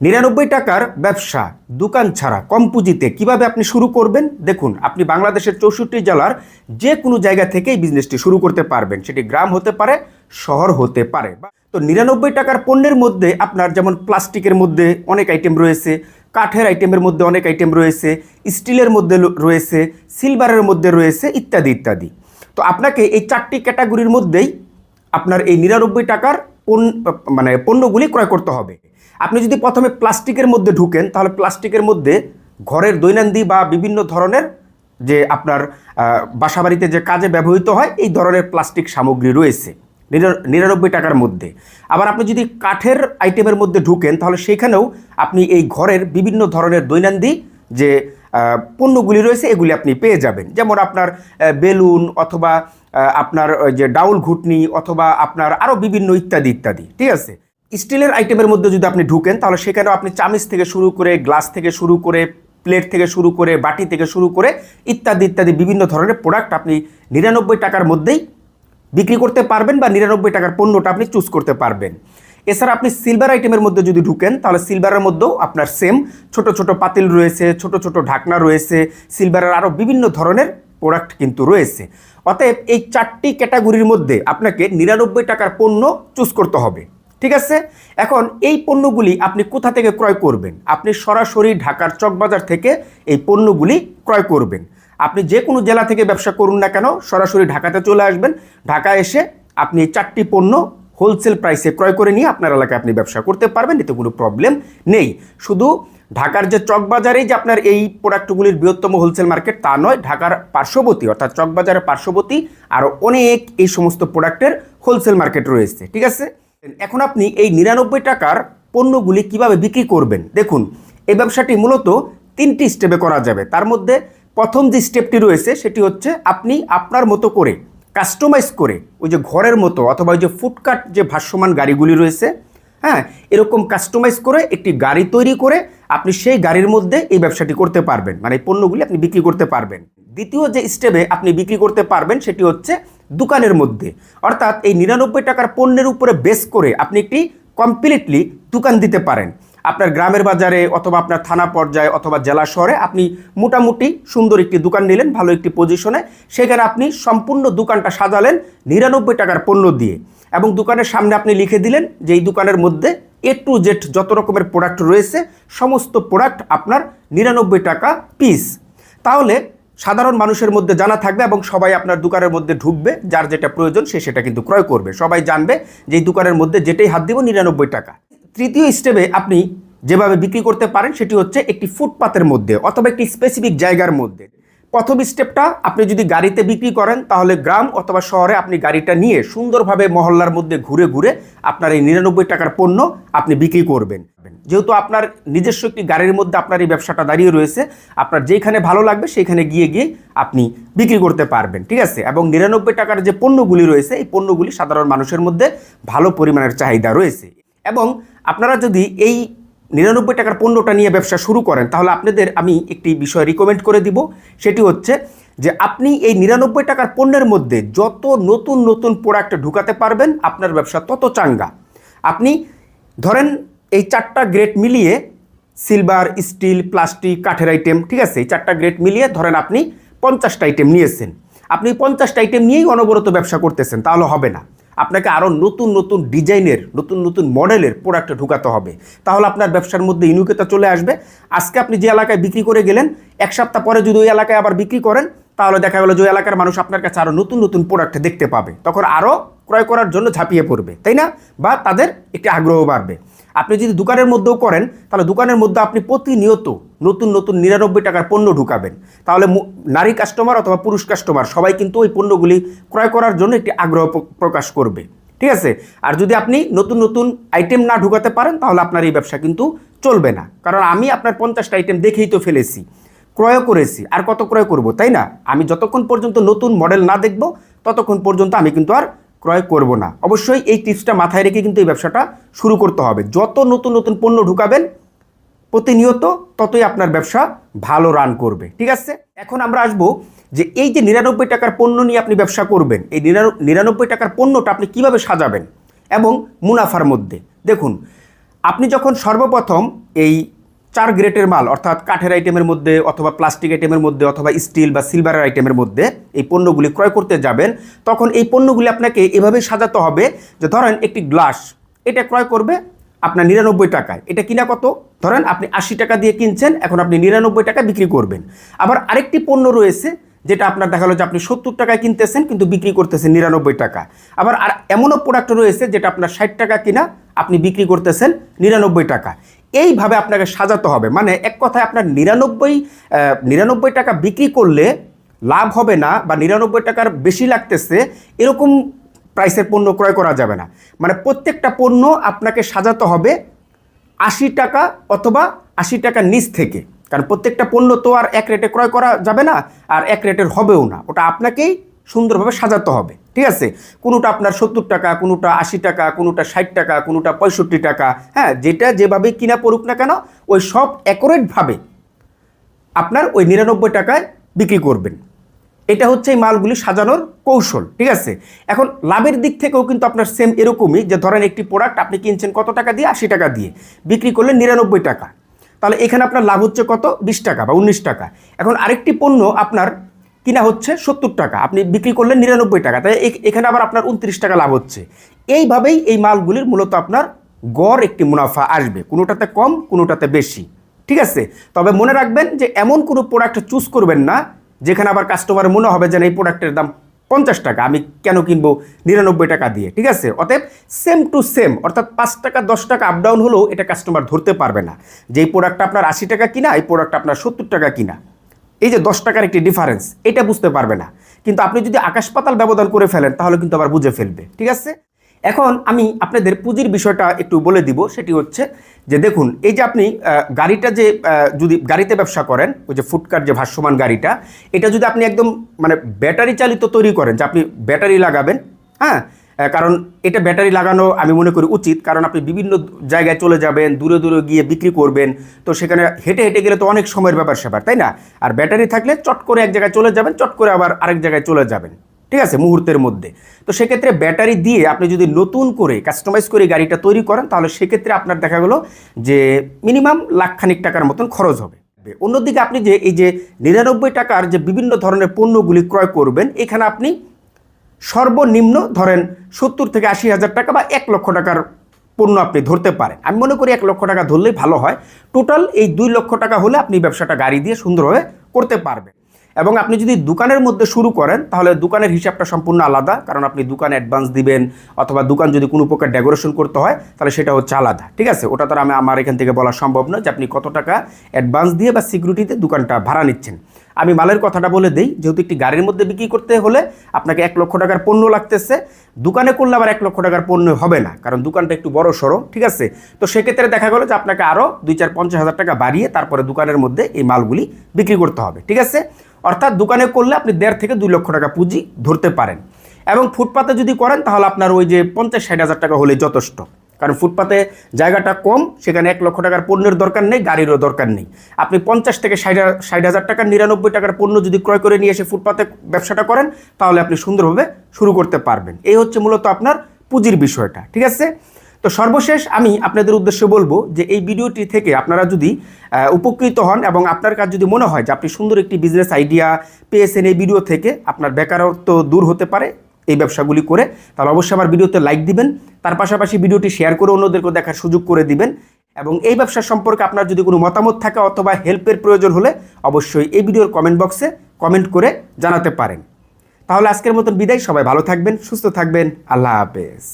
৯৯ টাকার ব্যবসা দোকান ছাড়া কম পুঁজিতে কীভাবে আপনি শুরু করবেন? দেখুন, আপনি বাংলাদেশের ৬৪ জেলার যে কোনো জায়গা থেকে এই বিজনেসটি শুরু করতে পারবেন। সেটি গ্রাম হতে পারে, শহর হতে পারে। তো ৯৯ টাকার পণ্যের মধ্যে আপনার যেমন প্লাস্টিকের মধ্যে অনেক আইটেম রয়েছে, কাঠের আইটেমের মধ্যে অনেক আইটেম রয়েছে, স্টিলের মধ্যে রয়েছে, সিলভারের মধ্যে রয়েছে, ইত্যাদি ইত্যাদি। তো আপনাকে এই 4টি ক্যাটাগরির মধ্যেই আপনার এই ৯৯ টাকার পণ্যগুলি ক্রয় করতে হবে। আপনি যদি প্রথমে প্লাস্টিকের মধ্যে ঢুকেন, তাহলে প্লাস্টিকের মধ্যে ঘরের দৈনন্দিন বা বিভিন্ন ধরনের যে আপনার বাসাবাড়িতে যে কাজে ব্যবহৃত হয় এই ধরনের প্লাস্টিক সামগ্রী রয়েছে ৯৯ টাকার মধ্যে। আবার আপনি যদি কাঠের আইটেমের মধ্যে ঢুকেন, তাহলে সেখানেও আপনি এই ঘরের বিভিন্ন ধরনের দৈনন্দিন যে পণ্যগুলি রয়েছে এগুলি আপনি পেয়ে যাবেন। যেমন আপনার বেলুন অথবা আপনার যে ডাউল ঘুটনি অথবা আপনার আরও বিভিন্ন ইত্যাদি ইত্যাদি। ঠিক আছে। স্টিলের আইটেমের মধ্যে যদি আপনি ঢুকেন, তাহলে সেখানেও আপনি চামিচ থেকে শুরু করে, গ্লাস থেকে শুরু করে, প্লেট থেকে শুরু করে, বাটি থেকে শুরু করে ইত্যাদি ইত্যাদি বিভিন্ন ধরনের প্রোডাক্ট আপনি ৯৯ টাকার মধ্যেই বিক্রি করতে পারবেন বা ৯৯ টাকার পণ্যটা আপনি চুজ করতে পারবেন। এছাড়া আপনি সিলভার আইটেমের মধ্যে যদি ঢুকেন, তাহলে সিলভারের মধ্যেও আপনার সেম ছোট ছোট পাতিল রয়েছে, ছোট ছোট ঢাকনা রয়েছে, সিলভারের আরও বিভিন্ন ধরনের প্রোডাক্ট কিন্তু রয়েছে। অতএব এই 4টি ক্যাটাগরির মধ্যে আপনাকে ৯৯ টাকার পণ্য চুজ করতে হবে। ঠিক আছে। এখন এই পণ্যগুলি আপনি কোথা থেকে ক্রয় করবেন? আপনি সরাসরি ঢাকার চকবাজার থেকে এই পণ্যগুলি ক্রয় করবেন। আপনি যে কোনো জেলা থেকে ব্যবসা করুন না কেন, সরাসরি ঢাকাতে চলে আসবেন। ঢাকা এসে আপনি 4টি পণ্য হোলসেল প্রাইসে ক্রয় করে নিয়ে আপনার এলাকায় আপনি ব্যবসা করতে পারবেন, এতে কোনো প্রবলেম নেই। শুধু ঢাকার যে চকবাজারেই যে আপনার এই প্রোডাক্টগুলির বৃহত্তম হোলসেল মার্কেট তা নয়, ঢাকার পার্শ্ববর্তী অর্থাৎ চকবাজারের পার্শ্ববর্তী আরও অনেক এই সমস্ত প্রোডাক্টের হোলসেল মার্কেট রয়েছে। ঠিক আছে। এখন আপনি এই ৯৯ টাকার পণ্যগুলি কিভাবে বিক্রি করবেন? দেখুন, এই ব্যবসাটি মূলত 3টি স্টেপে করা যাবে। তার মধ্যে প্রথম যে স্টেপটি রয়েছে সেটি হচ্ছে আপনি আপনার মতো করে কাস্টমাইজ করে ওই যে ঘরের মতো অথবা ওই যে ফুটকাট যে ভাসমান গাড়িগুলি রয়েছে, হ্যাঁ, এরকম কাস্টমাইজ করে একটি গাড়ি তৈরি করে আপনি সেই গাড়ির মধ্যে এই ব্যবসাটি করতে পারবেন, মানে এই পণ্যগুলি আপনি বিক্রি করতে পারবেন। দ্বিতীয় যে স্টেপে আপনি বিক্রি করতে পারবেন সেটি হচ্ছে দোকানের মধ্যে, অর্থাৎ এই ৯৯ টাকার পণ্যের উপরে বেস করে আপনি একটি কমপ্লিটলি দোকান দিতে পারেন। আপনার গ্রামের বাজারে অথবা আপনার থানা পর্যায়ে অথবা জেলা শহরে আপনি মোটামুটি সুন্দর একটি দোকান নিলেন, ভালো একটি পজিশনে, সেখানে আপনি সম্পূর্ণ দোকানটা সাজালেন ৯৯ টাকার পণ্য দিয়ে, এবং দোকানের সামনে আপনি লিখে দিলেন যে এই দোকানের মধ্যে A to Z যত রকমের প্রোডাক্ট রয়েছে সমস্ত প্রোডাক্ট আপনার ৯৯ টাকা পিস। তাহলে সাধারণ মানুষের মধ্যে জানা থাকবে এবং সবাই আপনার দোকানের মধ্যে ঢুকবে, যার যেটা প্রয়োজন সে সেটা কিন্তু ক্রয় করবে। সবাই জানবে যে এই দোকানের মধ্যে যেটাই হাত দিব ৯৯ টাকা। তৃতীয় স্টেপে আপনি যেভাবে বিক্রি করতে পারেন সেটি হচ্ছে একটি ফুটপাতের মধ্যে অথবা একটি স্পেসিফিক জায়গার মধ্যে। প্রথম স্টেপটা আপনি যদি গাড়িতে বিক্রি করেন, তাহলে গ্রাম অথবা শহরে আপনি গাড়িটা নিয়ে সুন্দরভাবে মহল্লার মধ্যে ঘুরে ঘুরে আপনার এই ৯৯ টাকার পণ্য আপনি বিক্রি করবেন। যেহেতু আপনার নিজস্ব একটি গাড়ির মধ্যে আপনার এই ব্যবসাটা দাঁড়িয়ে রয়েছে, আপনার যেখানে ভালো লাগবে সেইখানে গিয়ে গিয়ে আপনি বিক্রি করতে পারবেন। ঠিক আছে। এবং ৯৯ টাকার যে পণ্যগুলি রয়েছে এই পণ্যগুলি সাধারণ মানুষের মধ্যে ভালো পরিমাণের চাহিদা রয়েছে। এবং আপনারা যদি এই ৯৯ টাকার পণ্যটা নিয়ে ব্যবসা শুরু করেন, তাহলে আপনাদের আমি একটি বিষয় রিকমেন্ড করে দিব। সেটি হচ্ছে যে আপনি এই ৯৯ টাকার পণ্যের মধ্যে যত নতুন নতুন প্রোডাক্ট ঢুকাতে পারবেন আপনার ব্যবসা তত চাঙ্গা। আপনি ধরেন এই 4টা গ্রেড মিলিয়ে সিলভার, স্টিল, প্লাস্টিক, কাঠের আইটেম, ঠিক আছে, এই 4টা গ্রেড মিলিয়ে ধরেন আপনি 50টা আইটেম নিয়েছেন। আপনি 50টা আইটেম নিয়েই অনবরত ব্যবসা করতেছেন, তাহলে হবে না। আপনাকে আরও নতুন নতুন ডিজাইনের, নতুন নতুন মডেলের প্রোডাক্ট ঢুকাতে হবে, তাহলে আপনার ব্যবসার মধ্যে ইউনিকতা চলে আসবে। আজকে আপনি যে এলাকায় বিক্রি করে গেলেন, 1 সপ্তাহ পরে যদি ওই এলাকায় আবার বিক্রি করেন, তাহলে দেখা গেলো যে ওই এলাকার মানুষ আপনার কাছে আরও নতুন নতুন প্রোডাক্ট দেখতে পাবে, তখন আরও ক্রয় করার জন্য ঝাঁপিয়ে পড়বে, তাই না? বা তাদের একটি আগ্রহ বাড়বে। আপনি যদি দোকানের মধ্যেও করেন, তাহলে দোকানের মধ্যে আপনি প্রতিনিয়ত নতুন নতুন ৯৯ টাকার পণ্য ঢুকাবেন, তাহলে নারী কাস্টমার অথবা পুরুষ কাস্টমার সবাই কিন্তু ওই পণ্যগুলি ক্রয় করার জন্য একটি আগ্রহ প্রকাশ করবে। ঠিক আছে। আর যদি আপনি নতুন নতুন আইটেম না ঢুকাতে পারেন, তাহলে আপনার এই ব্যবসা কিন্তু চলবে না। কারণ আমি আপনার 50টা আইটেম দেখেই তো ফেলেছি, ক্রয় করেছি, আর কত ক্রয় করব, তাই না? আমি যতক্ষণ পর্যন্ত নতুন মডেল না দেখব ততক্ষণ পর্যন্ত আমি কিন্তু আর ক্রয় করব না। অবশ্যই এই টিপসটা মাথায় রেখে কিন্তু এই ব্যবসাটা শুরু করতে হবে। যত নতুন নতুন পণ্য ঢুকাবেন প্রতিনিয়ত, ততই আপনার ব্যবসা ভালো রান করবে। ঠিক আছে। এখন আমরা আসবো যে এই যে ৯৯ টাকার পণ্য নিয়ে আপনি ব্যবসা করবেন, এই ৯৯ টাকার পণ্যটা আপনি কিভাবে সাজাবেন এবং মুনাফার মধ্যে। দেখুন, আপনি যখন সর্বপ্রথম এই 4 গ্রেডের মাল অর্থাৎ কাঠের আইটেমের মধ্যে অথবা প্লাস্টিক আইটেমের মধ্যে অথবা স্টিল বা সিলভারের আইটেমের মধ্যে এই পণ্যগুলি ক্রয় করতে যাবেন, তখন এই পণ্যগুলি আপনাকে এভাবে সাজাতে হবে যে ধরেন একটি গ্লাস এটা ক্রয় করবে আপনার 99 টাকায়, এটা কিনা কত, ধরেন আপনি 80 টাকা দিয়ে কিনছেন, এখন আপনি 99 টাকা বিক্রি করবেন। আবার আরেকটি পণ্য রয়েছে যেটা আপনার দেখা গেলো যে আপনি 70 টাকায় কিনতেছেন কিন্তু বিক্রি করতেছেন 99 টাকা। আবার আর এমনও প্রোডাক্ট রয়েছে যেটা আপনার 60 টাকা কিনা আপনি বিক্রি করতেছেন 99 টাকা। এইভাবে আপনাকে সাজাতে হবে, মানে এক কথায় আপনার 99 টাকা বিক্রি করলে লাভ হবে না বা 99 টাকার বেশি লাগতেছে এরকম প্রাইসের পণ্য ক্রয় করা যাবে না। মানে প্রত্যেকটা পণ্য আপনাকে সাজাতে হবে 80 টাকা অথবা 80 টাকার নিচ থেকে, কারণ প্রত্যেকটা পণ্য তো আর এক রেটে ক্রয় করা যাবে না আর এক রেটের হবেও না, ওটা আপনাকেই সুন্দরভাবে সাজাতে হবে, ঠিক আছে। কোনোটা আপনার 70 টাকা, কোনোটা 80 টাকা, কোনোটা 60 টাকা, কোনোটা 65 টাকা, হ্যাঁ, যেটা যেভাবে কিনা পড়ুক না কেন ওই সব অ্যাকুরেটভাবে আপনার ওই 99 টাকায় বিক্রি করবেন। এটা হচ্ছে এই মালগুলি সাজানোর কৌশল, ঠিক আছে। এখন লাভের দিক থেকেও কিন্তু আপনার সেম এরকমই, যে ধরেন একটি প্রোডাক্ট আপনি কিনছেন কত টাকা দিয়ে, 80 টাকা দিয়ে, বিক্রি করলেন 99 টাকা, তাহলে এখানে আপনার লাভ হচ্ছে কত, 20 টাকা বা 19 টাকা। এখন আরেকটি পণ্য আপনার কিনা হচ্ছে 70 টাকা, আপনি বিক্রি করলেন 99 টাকা, তাই এখানে আবার আপনার 29 টাকা লাভ হচ্ছে। এইভাবেই এই মালগুলির মূলত আপনার গড় একটি মুনাফা আসবে, কোনোটাতে কম কোনোটাতে বেশি, ঠিক আছে। তবে মনে রাখবেন যে এমন কোনো প্রোডাক্ট চুজ করবেন না যেখানে আবার কাস্টমারের মনে হবে যে এই প্রোডাক্টের দাম 50 টাকা, আমি কেন কিনবো 99 টাকা দিয়ে, ঠিক আছে। অতএব সেম টু সেম, অর্থাৎ 5 টাকা 10 টাকা আপ ডাউন হলেও এটা কাস্টমার ধরতে পারবে না যে এই প্রোডাক্টটা আপনার 80 টাকা কিনা, এই প্রোডাক্টটা আপনার 70 টাকা কিনা, এই যে 10 টাকার একটি ডিফারেন্স, এটা বুঝতে পারবে না। কিন্তু আপনি যদি আকাশ পাতাল ব্যবধান করে ফেলেন তাহলে কিন্তু আবার বুঝে ফেলবে, ঠিক আছে। এখন আমি আপনাদের পুঁজির বিষয়টা একটু বলে দিব, সেটি হচ্ছে যে দেখুন, এই যে আপনি গাড়িটা যে যদি গাড়িতে ব্যবসা করেন, ওই যে ফুটকার যে ভাসমান গাড়িটা, এটা যদি আপনি একদম মানে ব্যাটারি চালিত তৈরি করেন, যে আপনি ব্যাটারি লাগাবেন, হ্যাঁ, কারণ এটা ব্যাটারি লাগানো আমি মনে করি উচিত, কারণ আপনি বিভিন্ন জায়গায় চলে যাবেন, দূরে দূরে গিয়ে বিক্রি করবেন, তো সেখানে হেঁটে হেঁটে গেলে তো অনেক সময়ের ব্যাপার স্যাপার, তাই না। আর ব্যাটারি থাকলে চট করে এক জায়গায় চলে যাবেন, চট করে আবার আরেক জায়গায় চলে যাবেন, ঠিক আছে, মুহূর্তের মধ্যে। তো সেক্ষেত্রে ব্যাটারি দিয়ে আপনি যদি নতুন করে কাস্টমাইজ করে গাড়িটা তৈরি করেন, তাহলে সেক্ষেত্রে আপনার দেখা গেলো যে মিনিমাম লাখখানিক টাকার মতন খরচ হবে। অন্যদিকে আপনি যে এই যে 99 টাকার যে বিভিন্ন ধরনের পণ্যগুলি ক্রয় করবেন, এখানে আপনি সর্বনিম্ন ধরেন 70 থেকে 80 হাজার টাকা বা 1 লক্ষ টাকার পণ্য আপনি ধরতে পারেন। আমি মনে করি 1 লক্ষ টাকা ধরলেই ভালো হয়। টোটাল এই 2 লক্ষ টাকা হলে আপনি ব্যবসাটা গাড়ি দিয়ে সুন্দরভাবে করতে পারবেন। এবং আপনি যদি দোকানের মধ্যে শুরু করেন তাহলে দোকানের হিসাবটা সম্পূর্ণ আলাদা, কারণ আপনি দোকানে অ্যাডভান্স দিবেন অথবা দোকান যদি কোনো প্রকার ডেকোরেশন করতে হয় তাহলে সেটা হচ্ছে আলাদা, ঠিক আছে। ওটা তো আমার এখান থেকে বলা সম্ভব নয় যে আপনি কত টাকা অ্যাডভান্স দিয়ে বা সিকিউরিটিতে দোকানটা ভাড়া নিচ্ছেন। আমি মালের কথাটা বলে দিই, যেহেতু একটি গাড়ির মধ্যে বিক্রি করতে হলে আপনাকে 1 লক্ষ টাকার পণ্য লাগতেছে, দোকানে করলে আবার 1 লক্ষ টাকার পণ্য হবে না, কারণ দোকানটা একটু বড় সড়ো, ঠিক আছে। তো সেক্ষেত্রে দেখা গেলো যে আপনাকে আরও 2-4-50 হাজার টাকা বাড়িয়ে তারপরে দোকানের মধ্যে এই মালগুলি বিক্রি করতে হবে, ঠিক আছে। অর্থাৎ দোকানে করলে আপনি 1.5 থেকে 2 লক্ষ টাকা পুঁজি ধরতে পারেন। এবং ফুটপাতে যদি করেন তাহলে আপনার ওই যে 50-60 হাজার টাকা হলেই যথেষ্ট, কারণ ফুটপাতে জায়গাটা কম, সেখানে 1 লক্ষ টাকার পণ্যের দরকার নেই, গাড়িরও দরকার নেই। আপনি 50 থেকে 60 হাজার টাকার 99 টাকার পণ্য যদি ক্রয় করে নিয়ে এসে ফুটপাতে ব্যবসাটা করেন তাহলে আপনি সুন্দরভাবে শুরু করতে পারবেন। এই হচ্ছে মূলত আপনার পুঁজির বিষয়টা, ঠিক আছে। তো সর্বশেষ আমি আপনাদের উদ্দেশ্যে বলবো যে এই ভিডিওটি থেকে আপনারা যদি উপকৃত হন এবং আপনার কাছে যদি মনে হয় যে আপনি সুন্দর একটি বিজনেস আইডিয়া পেয়েছেন এই ভিডিও থেকে, আপনার বেকারত্ব দূর হতে পারে এই ব্যবসাগুলি করে, তাহলে অবশ্যই আমার ভিডিওতে লাইক দিবেন, তার পাশাপাশি ভিডিওটি শেয়ার করে অন্যদেরকে দেখার সুযোগ করে দিবেন। এবং এই ব্যবসা সম্পর্কে আপনার যদি কোনো মতামত থাকে অথবা হেল্পের প্রয়োজন হলে অবশ্যই এই ভিডিওর কমেন্ট বক্সে কমেন্ট করে জানাতে পারেন। তাহলে আজকের মতন বিদায়, সবাই ভালো থাকবেন, সুস্থ থাকবেন, আল্লাহ হাফেজ।